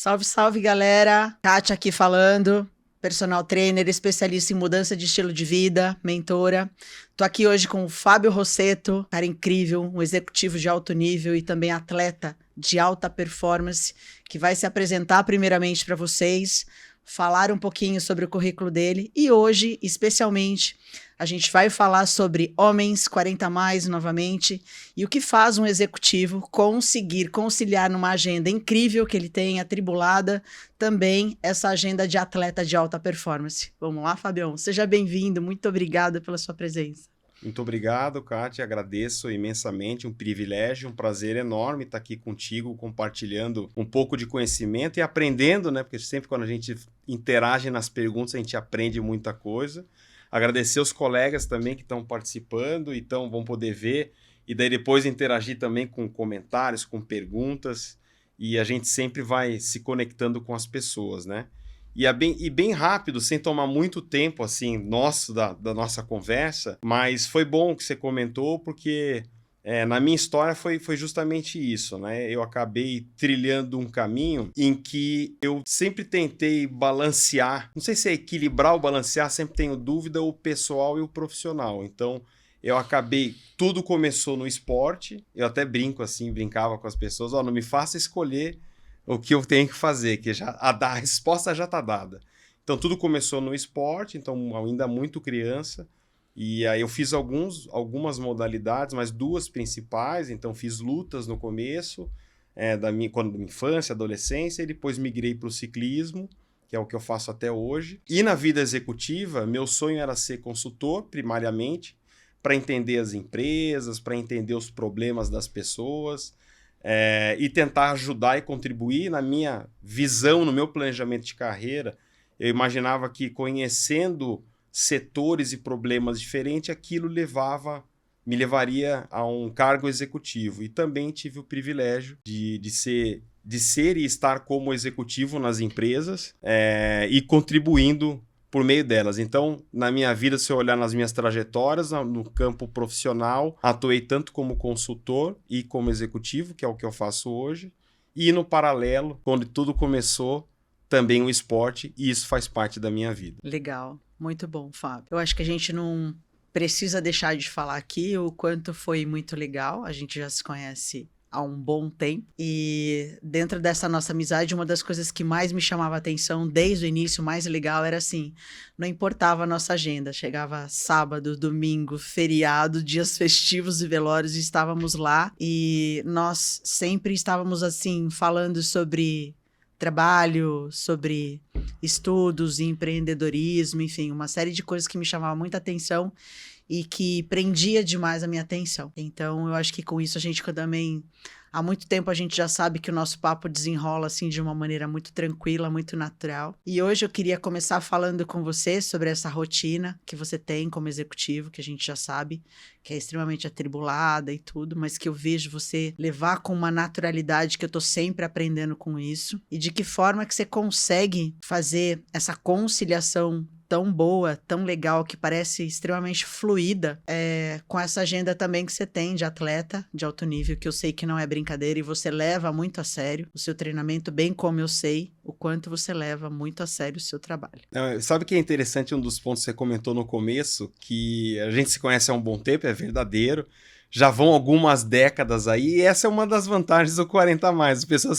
Salve, salve, galera! Kátia aqui falando, personal trainer, especialista em mudança de estilo de vida, mentora. Tô aqui hoje com o Fábio Rossetto, cara incrível, um executivo de alto nível e também atleta de alta performance, que vai se apresentar primeiramente para vocês, falar um pouquinho sobre o currículo dele e hoje, especialmente, a gente vai falar sobre homens 40 a mais novamente e o que faz um executivo conseguir conciliar numa agenda incrível que ele tem, atribulada, também essa agenda de atleta de alta performance. Vamos lá, Fabião? Seja bem-vindo, muito obrigada pela sua presença. Muito obrigado, Kátia. Agradeço imensamente, um privilégio, um prazer enorme estar aqui contigo, compartilhando um pouco de conhecimento e aprendendo, né? Porque sempre quando a gente interage nas perguntas, a gente aprende muita coisa. Agradecer os colegas também que estão participando, então vão poder ver e daí depois interagir também com comentários, com perguntas, e a gente sempre vai se conectando com as pessoas, né? E bem rápido, sem tomar muito tempo, assim, nosso, da nossa conversa, mas foi bom que você comentou, porque na minha história foi justamente isso, né? Eu acabei trilhando um caminho em que eu sempre tentei balancear, não sei se é equilibrar ou balancear, sempre tenho dúvida, o pessoal e o profissional. Então, tudo começou no esporte, eu até brinco assim, brincava com as pessoas, não me faça escolher o que eu tenho que fazer, que a resposta já está dada. Então, tudo começou no esporte, então ainda muito criança, e aí eu fiz algumas modalidades, mas duas principais, então fiz lutas no começo, da minha infância, adolescência, e depois migrei para o ciclismo, que é o que eu faço até hoje. E na vida executiva, meu sonho era ser consultor, primariamente, para entender as empresas, para entender os problemas das pessoas, e tentar ajudar e contribuir. Na minha visão, no meu planejamento de carreira, eu imaginava que conhecendo setores e problemas diferentes, aquilo me levaria a um cargo executivo. E também tive o privilégio de ser e estar como executivo nas empresas, e contribuindo por meio delas. Então, na minha vida, se eu olhar nas minhas trajetórias, no campo profissional, atuei tanto como consultor e como executivo, que é o que eu faço hoje, e no paralelo, quando tudo começou, também o esporte, e isso faz parte da minha vida. Legal, muito bom, Fábio. Eu acho que a gente não precisa deixar de falar aqui o quanto foi muito legal, a gente já se conhece há um bom tempo. E dentro dessa nossa amizade, uma das coisas que mais me chamava a atenção desde o início, mais legal, era assim, não importava a nossa agenda, chegava sábado, domingo, feriado, dias festivos e velórios, e estávamos lá e nós sempre estávamos assim, falando sobre trabalho, sobre estudos, empreendedorismo, enfim, uma série de coisas que me chamavam muita atenção e que prendia demais a minha atenção. Então, eu acho que com isso a gente também, há muito tempo a gente já sabe que o nosso papo desenrola assim de uma maneira muito tranquila, muito natural. E hoje eu queria começar falando com você sobre essa rotina que você tem como executivo, que a gente já sabe que é extremamente atribulada e tudo, mas que eu vejo você levar com uma naturalidade que eu tô sempre aprendendo com isso. E de que forma que você consegue fazer essa conciliação tão boa, tão legal, que parece extremamente fluida, com essa agenda também que você tem de atleta de alto nível, que eu sei que não é brincadeira e você leva muito a sério o seu treinamento, bem como eu sei o quanto você leva muito a sério o seu trabalho. Não, sabe o que é interessante, um dos pontos que você comentou no começo, que a gente se conhece há um bom tempo, é verdadeiro, já vão algumas décadas aí, e essa é uma das vantagens do 40 a mais. As pessoas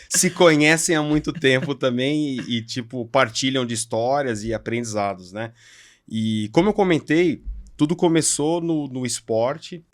se conhecem há muito tempo também tipo, partilham de histórias e aprendizados, né? E como eu comentei, tudo começou no esporte,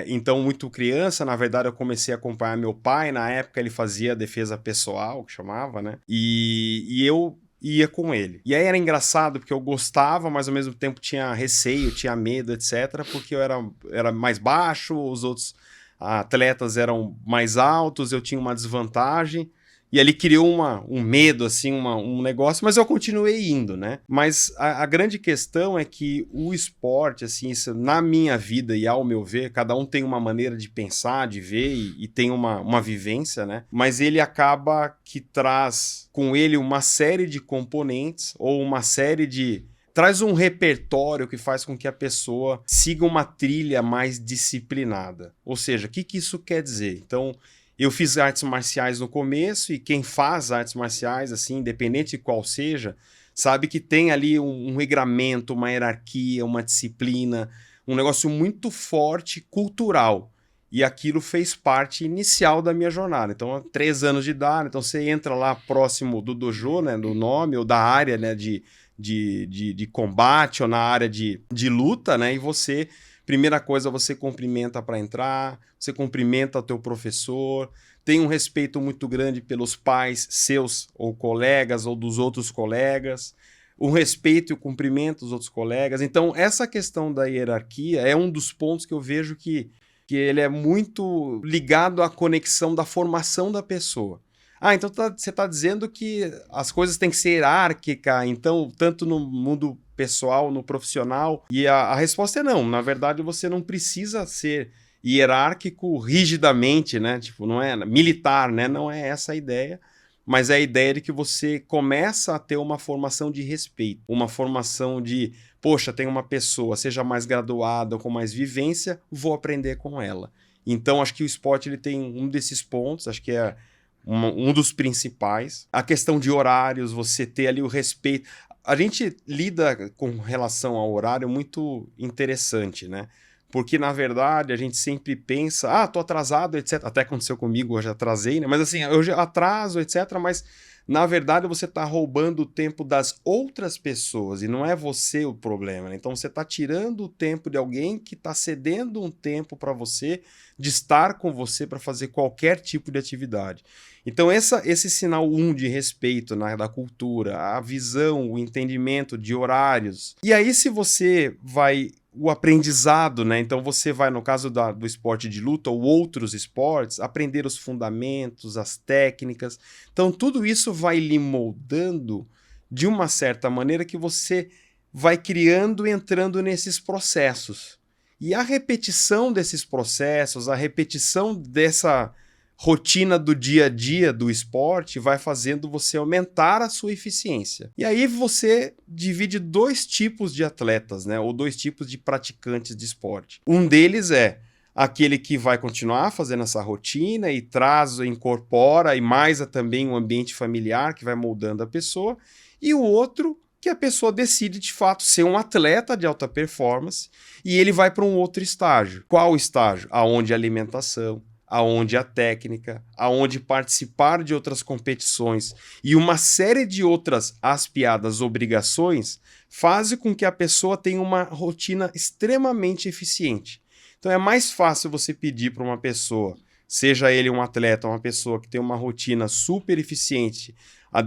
então muito criança, na verdade eu comecei a acompanhar meu pai, na época ele fazia defesa pessoal, que chamava, né? E eu ia com ele. E aí era engraçado, porque eu gostava, mas ao mesmo tempo tinha receio, tinha medo, etc. Porque eu era mais baixo, os outros atletas eram mais altos, eu tinha uma desvantagem. E ali criou um medo, assim, um negócio, mas eu continuei indo, né? Mas a grande questão é que o esporte, assim, isso, na minha vida e ao meu ver, cada um tem uma maneira de pensar, de ver e tem uma vivência, né? Mas ele acaba que traz com ele uma série de componentes ou uma série de... Traz um repertório que faz com que a pessoa siga uma trilha mais disciplinada. Ou seja, o que isso quer dizer? Então, Eu fiz artes marciais no começo, e quem faz artes marciais, assim, independente de qual seja, sabe que tem ali um regramento, uma hierarquia, uma disciplina, um negócio muito forte, cultural. E aquilo fez parte inicial da minha jornada. Então, 3 anos de idade, então você entra lá próximo do dojo, né, do nome, ou da área, né, de combate, ou na área de luta, né, e você, primeira coisa, você cumprimenta para entrar, você cumprimenta o teu professor, tem um respeito muito grande pelos pais seus, ou colegas, ou dos outros colegas, o respeito e o cumprimento dos outros colegas. Então, essa questão da hierarquia é um dos pontos que eu vejo que ele é muito ligado à conexão da formação da pessoa. Ah, então você está dizendo que as coisas têm que ser hierárquicas, então, tanto no mundo pessoal, no profissional, e a resposta é não. Na verdade, você não precisa ser hierárquico rigidamente, né? Tipo, não é militar, né? Não é essa a ideia, mas é a ideia de que você começa a ter uma formação de respeito, uma formação de, poxa, tem uma pessoa, seja mais graduada ou com mais vivência, vou aprender com ela. Então, acho que o esporte ele tem um desses pontos, acho que é um dos principais. A questão de horários, você ter ali o respeito. A gente lida com relação ao horário muito interessante, né? Porque, na verdade, a gente sempre pensa, tô atrasado, etc. Até aconteceu comigo, eu já atrasei, né? Mas assim, eu já atraso, etc. Mas, na verdade, você está roubando o tempo das outras pessoas e não é você o problema, né? Então, você está tirando o tempo de alguém que está cedendo um tempo para você, de estar com você para fazer qualquer tipo de atividade. Então, esse sinal de respeito, né, da cultura, a visão, o entendimento de horários. E aí, se você vai... o aprendizado, né? Então você vai, no caso do esporte de luta ou outros esportes, aprender os fundamentos, as técnicas. Então tudo isso vai lhe moldando de uma certa maneira que você vai criando e entrando nesses processos. E a repetição desses processos, a repetição dessa rotina do dia a dia do esporte vai fazendo você aumentar a sua eficiência. E aí você divide 2 tipos de atletas, né? Ou 2 tipos de praticantes de esporte. Um deles é aquele que vai continuar fazendo essa rotina e incorpora e mais também um ambiente familiar que vai moldando a pessoa. E o outro que a pessoa decide de fato ser um atleta de alta performance e ele vai para um outro estágio. Qual estágio? Aonde a alimentação, aonde a técnica, aonde participar de outras competições e uma série de outras aspiadas obrigações fazem com que a pessoa tenha uma rotina extremamente eficiente. Então é mais fácil você pedir para uma pessoa, seja ele um atleta, uma pessoa que tem uma rotina super eficiente,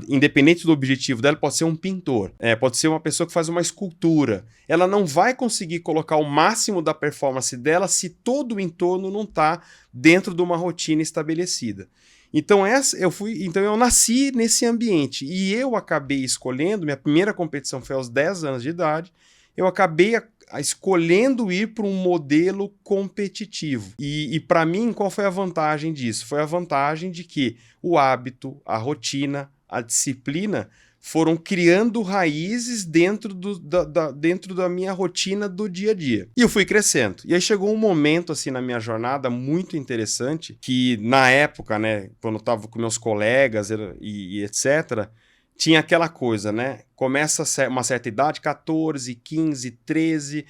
independente do objetivo dela, pode ser um pintor, pode ser uma pessoa que faz uma escultura. Ela não vai conseguir colocar o máximo da performance dela se todo o entorno não está dentro de uma rotina estabelecida. Então eu nasci nesse ambiente e eu acabei escolhendo, minha primeira competição foi aos 10 anos de idade, eu acabei escolhendo ir para um modelo competitivo. E para mim, qual foi a vantagem disso? Foi a vantagem de que o hábito, a rotina, a disciplina foram criando raízes dentro da minha rotina do dia a dia. E eu fui crescendo. E aí chegou um momento assim na minha jornada muito interessante, que na época, né, quando eu estava com meus colegas e etc., tinha aquela coisa, né? Começa uma certa idade, 14, 15, 13,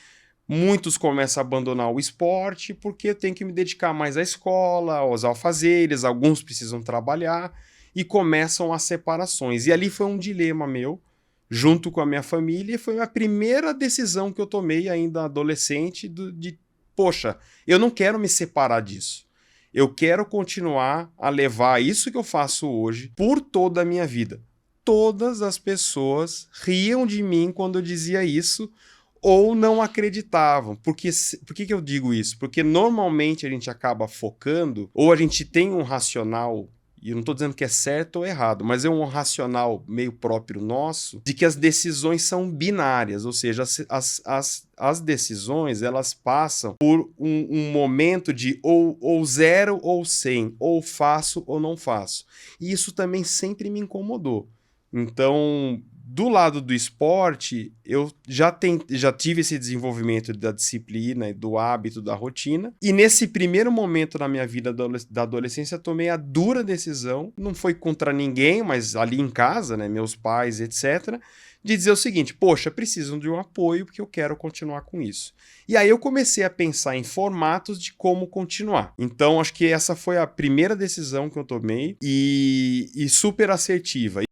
muitos começam a abandonar o esporte porque eu tenho que me dedicar mais à escola, aos afazeres, alguns precisam trabalhar e começam as separações. E ali foi um dilema meu, junto com a minha família, e foi a primeira decisão que eu tomei ainda adolescente poxa, eu não quero me separar disso. Eu quero continuar a levar isso que eu faço hoje por toda a minha vida. Todas as pessoas riam de mim quando eu dizia isso ou não acreditavam. Por que eu digo isso? Porque normalmente a gente acaba focando, ou a gente tem um racional, e eu não estou dizendo que é certo ou errado, mas é um racional meio próprio nosso, de que as decisões são binárias, ou seja, as decisões elas passam por um momento de ou 0 ou 100, ou faço ou não faço. E isso também sempre me incomodou. Então, Do lado do esporte, eu já tive esse desenvolvimento da disciplina, do hábito, da rotina. E nesse primeiro momento na minha vida da adolescência, tomei a dura decisão, não foi contra ninguém, mas ali em casa, né, meus pais, etc., de dizer o seguinte, poxa, preciso de um apoio porque eu quero continuar com isso. E aí eu comecei a pensar em formatos de como continuar. Então, acho que essa foi a primeira decisão que eu tomei e super assertiva.